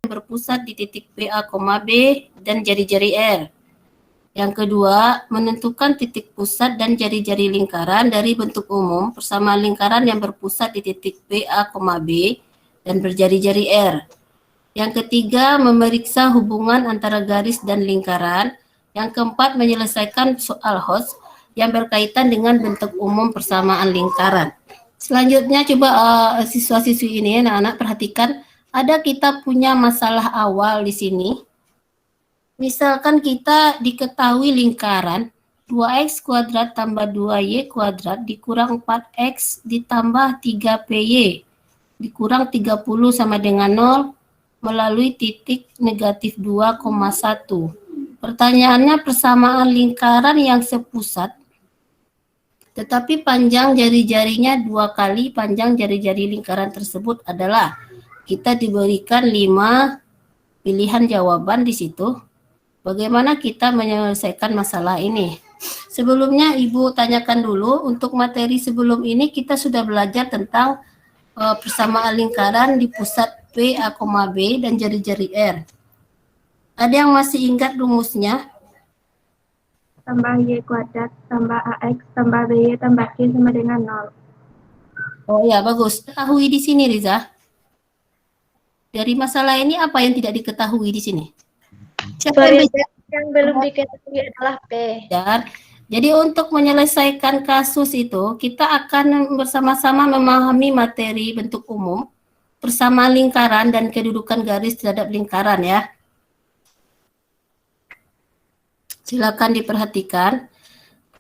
berpusat di titik PA, B dan jari-jari R. Yang kedua, menentukan titik pusat dan jari-jari lingkaran dari bentuk umum persamaan lingkaran yang berpusat di titik PA, B dan berjari-jari R. Yang ketiga, memeriksa hubungan antara garis dan lingkaran. Yang keempat, menyelesaikan soal Hoss yang berkaitan dengan bentuk umum persamaan lingkaran. Selanjutnya coba siswa-siswi ini anak-anak perhatikan, ada kita punya masalah awal di sini. Misalkan kita diketahui lingkaran 2x kuadrat tambah 2y kuadrat dikurang 4x ditambah 3py dikurang 30 sama dengan 0 melalui titik negatif 2,1. Pertanyaannya, persamaan lingkaran yang sepusat tetapi panjang jari-jarinya 2 kali panjang jari-jari lingkaran tersebut adalah, kita diberikan 5 pilihan jawaban di situ. Bagaimana kita menyelesaikan masalah ini? Sebelumnya Ibu tanyakan dulu, untuk materi sebelum ini kita sudah belajar tentang persamaan lingkaran di pusat PA, B dan jari-jari R. Ada yang masih ingat rumusnya? Tambah Y kuadrat, tambah AX, tambah BY, tambah Q sama dengan 0. Oh ya, bagus. Ketahui di sini, Riza. Dari masalah ini apa yang tidak diketahui di sini? Siapa yang belum diketahui adalah P. Jadi untuk menyelesaikan kasus itu, kita akan bersama-sama memahami materi bentuk umum, persamaan lingkaran, dan kedudukan garis terhadap lingkaran ya. Silakan diperhatikan.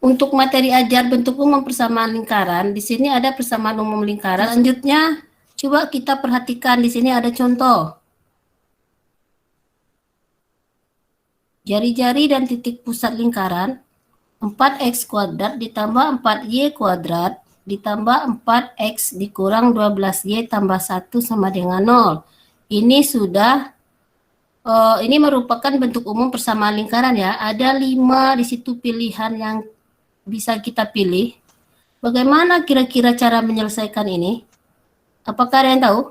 Untuk materi ajar bentuk umum persamaan lingkaran, di sini ada persamaan umum lingkaran. Selanjutnya, coba kita perhatikan di sini ada contoh. Jari-jari dan titik pusat lingkaran 4x kuadrat ditambah 4y kuadrat ditambah 4x dikurang 12y tambah 1 sama dengan 0. Ini sudah ini merupakan bentuk umum persamaan lingkaran ya. Ada 5 di situ pilihan yang bisa kita pilih. Bagaimana kira-kira cara menyelesaikan ini? Apakah ada yang tahu?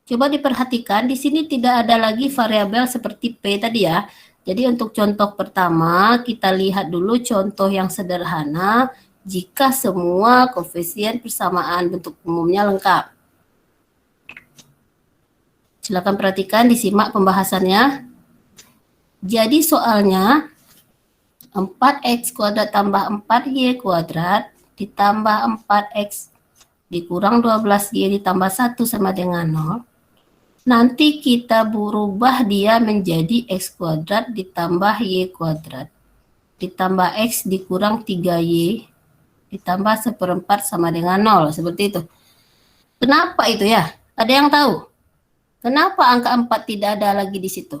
Coba diperhatikan, di sini tidak ada lagi variabel seperti P tadi ya. Jadi untuk contoh pertama, kita lihat dulu contoh yang sederhana jika semua koefisien persamaan bentuk umumnya lengkap. Silakan perhatikan, disimak pembahasannya. Jadi soalnya 4x kuadrat tambah 4y kuadrat ditambah 4x dikurang 12y ditambah 1 sama dengan 0. Nanti kita berubah dia menjadi x kuadrat ditambah y kuadrat ditambah x dikurang 3y ditambah 1/4 sama dengan 0. Seperti itu. Kenapa itu ya? Ada yang tahu? Kenapa angka 4 tidak ada lagi di situ?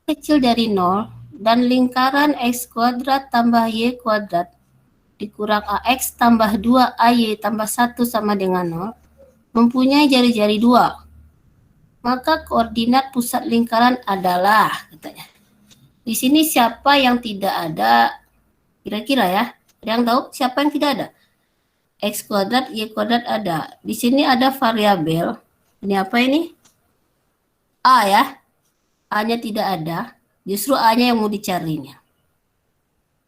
Kecil dari 0 dan lingkaran x kuadrat tambah y kuadrat dikurang ax tambah 2ay tambah 1 sama dengan 0 mempunyai jari-jari 2. Maka koordinat pusat lingkaran adalah, katanya. Di sini siapa yang tidak ada? Kira-kira ya. Ada yang tahu siapa yang tidak ada? X kuadrat, Y kuadrat ada. Di sini ada variabel. Ini apa ini? A ya. A-nya tidak ada. Justru A-nya yang mau dicarinya.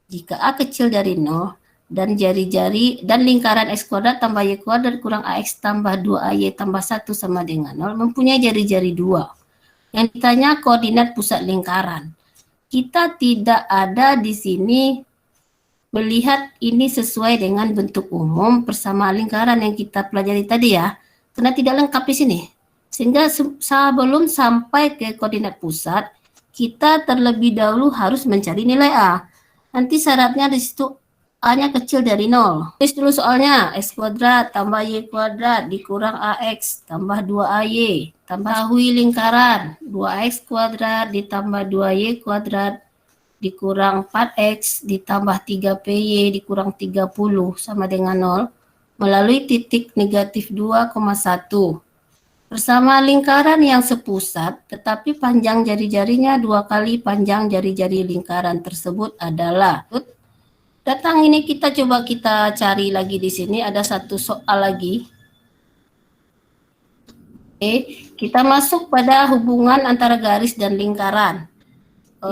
Jika A kecil dari 0, dan jari-jari dan lingkaran x kuadrat tambah y kuadrat kurang ax tambah 2ay tambah 1 sama dengan 0 mempunyai jari-jari 2. Yang ditanya koordinat pusat lingkaran. Kita tidak ada di sini melihat ini sesuai dengan bentuk umum persamaan lingkaran yang kita pelajari tadi ya. Karena tidak lengkap di sini. Sehingga sebelum sampai ke koordinat pusat, kita terlebih dahulu harus mencari nilai A. Nanti syaratnya di situ A-nya kecil dari 0. Tulis dulu soalnya, x kuadrat tambah y kuadrat dikurang ax tambah 2ay. Tahui lingkaran, 2x kuadrat ditambah 2y kuadrat dikurang 4x ditambah 3py dikurang 30 sama dengan 0 melalui titik negatif 2,1. Bersama lingkaran yang sepusat, tetapi panjang jari-jarinya 2 kali panjang jari-jari lingkaran tersebut adalah... Datang ini kita coba kita cari lagi di sini, ada satu soal lagi. Oke, kita masuk pada hubungan antara garis dan lingkaran.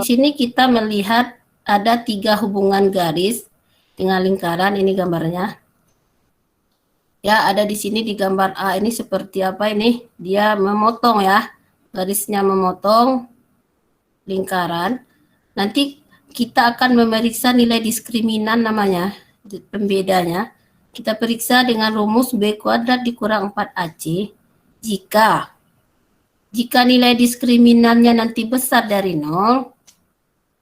Di sini kita melihat ada 3 hubungan garis dengan lingkaran. Ini gambarnya. Ya, ada di sini di gambar A ini seperti apa ini? Dia memotong ya. Garisnya memotong lingkaran. Nanti kita akan memeriksa nilai diskriminan namanya, pembedanya. Kita periksa dengan rumus B kuadrat dikurang 4AC. Jika nilai diskriminannya nanti besar dari 0,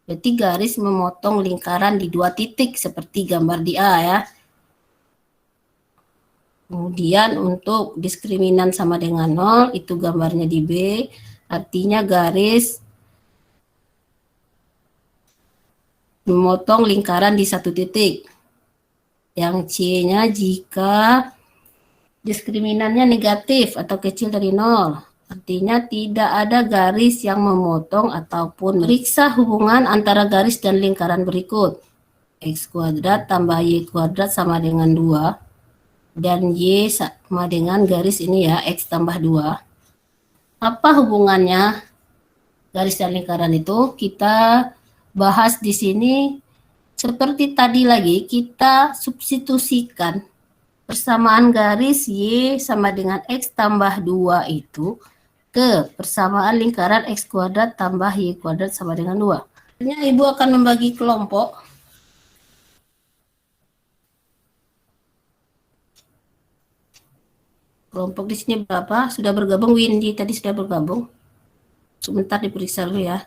berarti garis memotong lingkaran di 2 titik seperti gambar di A ya. Kemudian untuk diskriminan sama dengan 0, itu gambarnya di B, artinya garis memotong lingkaran di 1 titik. Yang C-nya jika diskriminannya negatif atau kecil dari 0. Artinya tidak ada garis yang memotong ataupun periksa hubungan antara garis dan lingkaran berikut. X kuadrat tambah Y kuadrat sama dengan 2. Dan Y sama dengan garis ini ya, X tambah 2. Apa hubungannya garis dan lingkaran itu? Kita bahas di sini seperti tadi lagi, kita substitusikan persamaan garis Y sama dengan X tambah 2 itu ke persamaan lingkaran X kuadrat tambah Y kuadrat sama dengan 2. Artinya Ibu akan membagi kelompok. Kelompok di sini berapa? Sudah bergabung, Windy tadi sudah bergabung. Sebentar diperiksa dulu ya.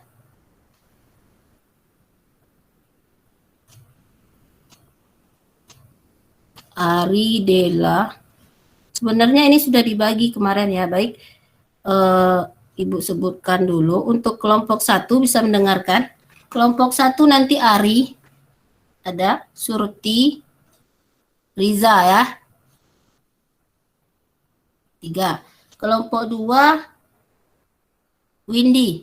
Ari, Dela. Sebenarnya ini sudah dibagi kemarin ya, baik. Ibu sebutkan dulu. Untuk kelompok 1 bisa mendengarkan. Kelompok 1 nanti Ari, ada Surti, Riza ya. 3. Kelompok 2 Windy,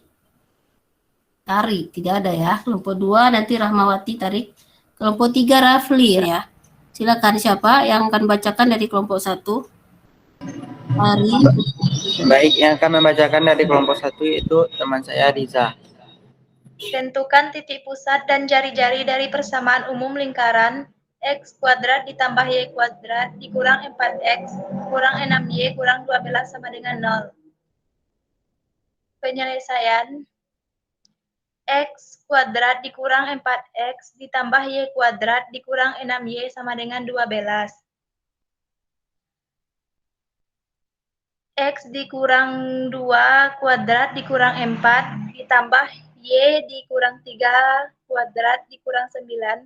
Tari, tidak ada ya. Kelompok 2 nanti Rahmawati, Tarik. Kelompok 3 Rafli ya. Silakan siapa yang akan bacakan dari kelompok 1? Ari. Baik, yang akan membacakan dari kelompok 1 itu teman saya Riza. Tentukan titik pusat dan jari-jari dari persamaan umum lingkaran X kuadrat ditambah Y kuadrat dikurang 4X kurang 6Y kurang 12 sama dengan 0. Penyelesaian X kuadrat dikurang 4X ditambah Y kuadrat dikurang 6Y sama dengan 12. X dikurang 2 kuadrat dikurang 4 ditambah Y dikurang 3 kuadrat dikurang 9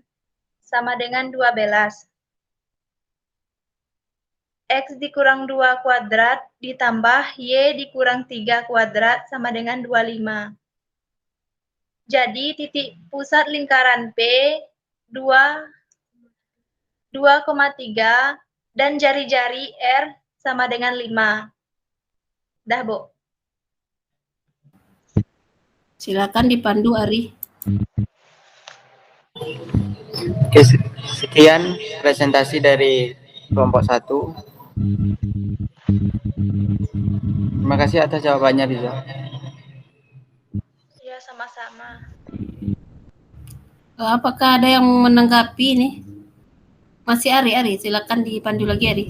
sama dengan 12. X dikurang 2 kuadrat ditambah Y dikurang 3 kuadrat sama dengan 25. Jadi titik pusat lingkaran P 2,3 dan jari-jari R sama dengan 5. Dah, Bu. Silakan dipandu Ari. Oke, sekian presentasi dari kelompok 1. Terima kasih atas jawabannya, Riza. Ya, sama-sama. Apakah ada yang menanggapi ini? Masih Ari, silakan dipandu lagi Ari.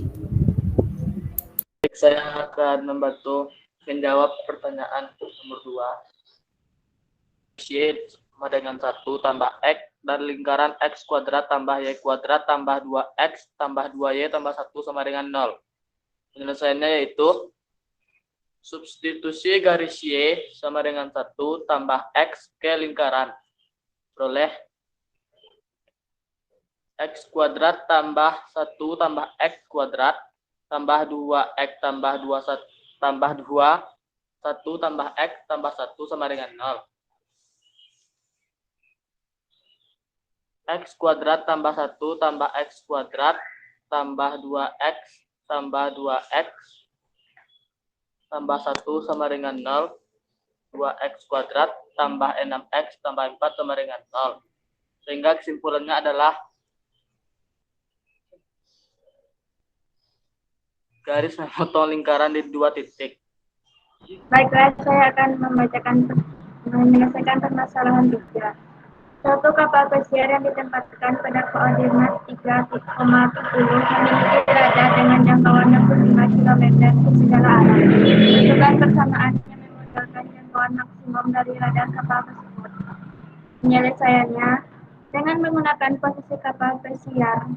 Saya akan membantu menjawab pertanyaan nomor 2. Y sama dengan 1 tambah X dan lingkaran X kuadrat tambah Y kuadrat tambah 2X tambah 2Y tambah 1 sama dengan 0. Penyelesaiannya yaitu substitusi garis Y sama dengan 1 tambah X ke lingkaran. Peroleh X kuadrat tambah 1 tambah X kuadrat tambah 2X tambah 2 tambah 2 1 tambah X tambah 1 sama dengan 0. X kuadrat tambah 1 tambah X kuadrat tambah 2X tambah 2X tambah 1 sama dengan 0. 2X kuadrat tambah 6X tambah 4 sama dengan 0. Sehingga kesimpulannya adalah garis memotong lingkaran di 2 titik. Baiklah, saya akan menyelesaikan permasalahan 3. Suatu kapal pesiar yang ditempatkan pada koordinat 3,70 memiliki radar dengan jangkauan 65 km ke segala arah. Beban persamaannya memodalkan jangkauan maksimum dari radar kapal tersebut. Penyelesaiannya, dengan menggunakan posisi kapal pesiar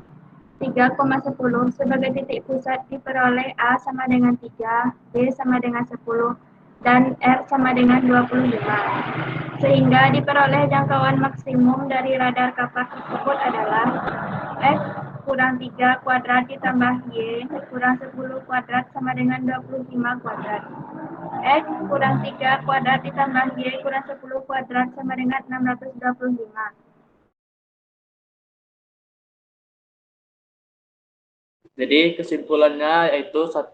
3,10 sebagai titik pusat diperoleh A sama dengan 3, B sama dengan 10, dan R sama dengan 25. Sehingga diperoleh jangkauan maksimum dari radar kapal tersebut adalah X kurang 3 kuadrat ditambah Y kurang 10 kuadrat sama dengan 25 kuadrat. X kurang 3 kuadrat ditambah Y kurang 10 kuadrat sama dengan 625. Jadi kesimpulannya yaitu 1.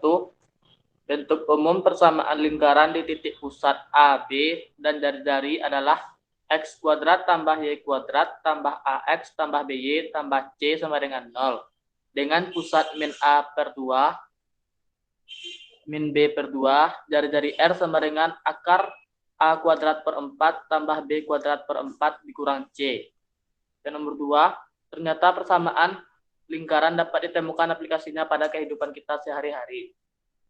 Bentuk umum persamaan lingkaran di titik pusat A, B, dan jari-jari adalah X kuadrat tambah Y kuadrat tambah AX tambah BY tambah C sama dengan 0. Dengan pusat min A per 2, min B per 2, jari-jari R sama dengan akar A kuadrat per 4 tambah B kuadrat per 4 dikurang C. Dan nomor 2, ternyata persamaan lingkaran dapat ditemukan aplikasinya pada kehidupan kita sehari-hari.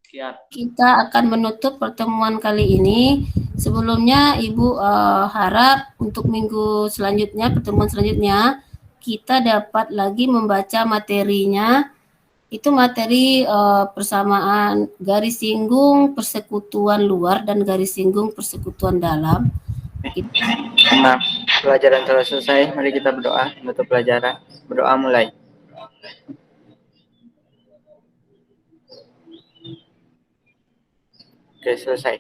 Sekian. Kita akan menutup pertemuan kali ini. Sebelumnya Ibu harap untuk minggu selanjutnya, pertemuan selanjutnya, kita dapat lagi membaca materinya. Itu materi persamaan garis singgung persekutuan luar dan garis singgung persekutuan dalam. Nah, pelajaran telah selesai. Mari kita berdoa menutup pelajaran. Berdoa mulai. Oke, selesai.